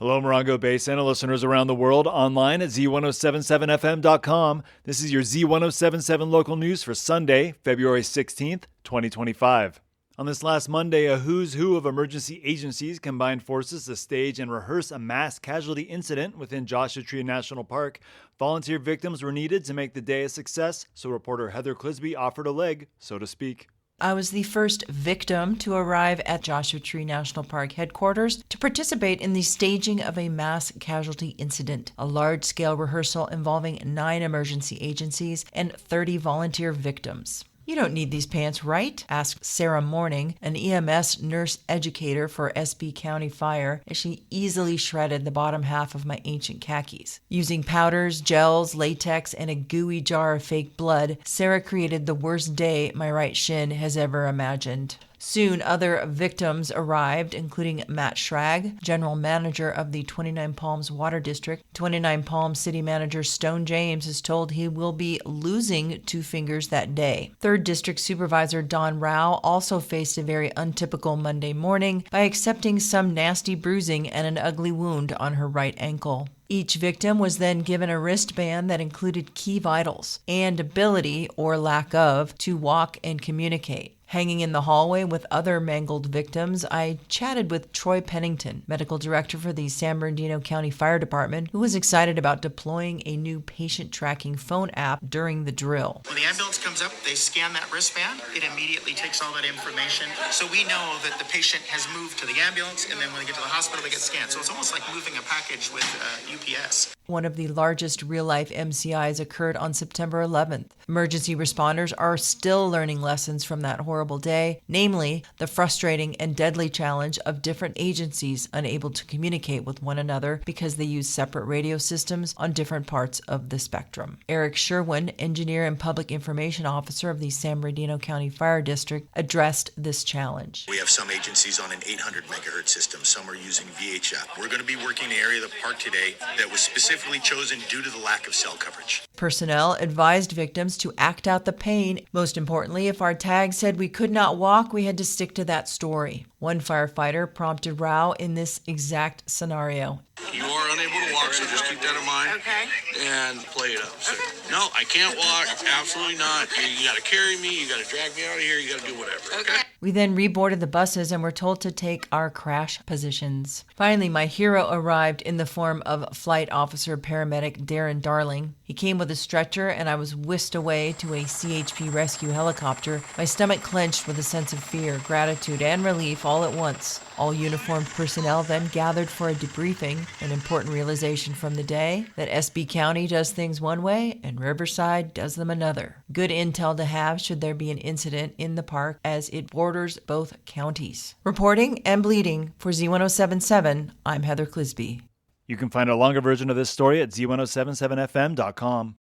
Hello, Morongo Basin and listeners around the world, online at Z107.7fm.com. This is your Z107.7 local news for Sunday, February 16th, 2025. On this last Monday, a who's who of emergency agencies combined forces to stage and rehearse a mass casualty incident within Joshua Tree National Park. Volunteer victims were needed to make the day a success, so reporter Heather Clisby offered a leg, so to speak. I was the first victim to arrive at Joshua Tree National Park headquarters to participate in the staging of a mass casualty incident, a large-scale rehearsal involving 9 emergency agencies and 30 volunteer victims. "You don't need these pants, right?" asked Sarah Morning, an EMS nurse educator for SB County Fire, as she easily shredded the bottom half of my ancient khakis. Using powders, gels, latex, and a gooey jar of fake blood, Sarah created the worst day my right shin has ever imagined. Soon, other victims arrived, including Matt Schrag, general manager of the 29 Palms Water District. 29 Palms City Manager Stone James is told he will be losing 2 fingers that day. 3rd District Supervisor Don Rao also faced a very untypical Monday morning by accepting some nasty bruising and an ugly wound on her right ankle. Each victim was then given a wristband that included key vitals and ability, or lack of, to walk and communicate. Hanging in the hallway with other mangled victims, I chatted with Troy Pennington, medical director for the San Bernardino County Fire Department, who was excited about deploying a new patient tracking phone app during the drill. When the ambulance comes up, they scan that wristband. It immediately takes all that information. So we know that the patient has moved to the ambulance, and then when they get to the hospital, they get scanned. So it's almost like moving a package with UPS. One of the largest real-life MCIs occurred on September 11th. Emergency responders are still learning lessons from that horrible day, namely the frustrating and deadly challenge of different agencies unable to communicate with one another because they use separate radio systems on different parts of the spectrum. Eric Sherwin, engineer and public information officer of the San Bernardino County Fire District, addressed this challenge. We have some agencies on an 800 megahertz system. Some are using VHF. We're going to be working in the area of the park today that was specifically chosen due to the lack of cell coverage. Personnel advised victims to act out the pain. Most importantly, if our tag said we could not walk, we had to stick to that story. One firefighter prompted Rao in this exact scenario. "You are unable to walk, so just keep that in mind. Okay. And play it up." So, "No, I can't walk. Absolutely not. You got to carry me. You got to drag me out of here. You got to do whatever." Okay. We then reboarded the buses and were told to take our crash positions. Finally, my hero arrived in the form of Flight Officer Paramedic Darren Darling. He came with a stretcher and I was whisked away to a CHP rescue helicopter, my stomach clenched with a sense of fear, gratitude, and relief all at once. All uniformed personnel then gathered for a debriefing, an important realization from the day that SB County does things one way and Riverside does them another. Good intel to have should there be an incident in the park, as it borders both counties. Reporting and bleeding for Z107.7, I'm Heather Clisby. You can find a longer version of this story at Z107.7fm.com.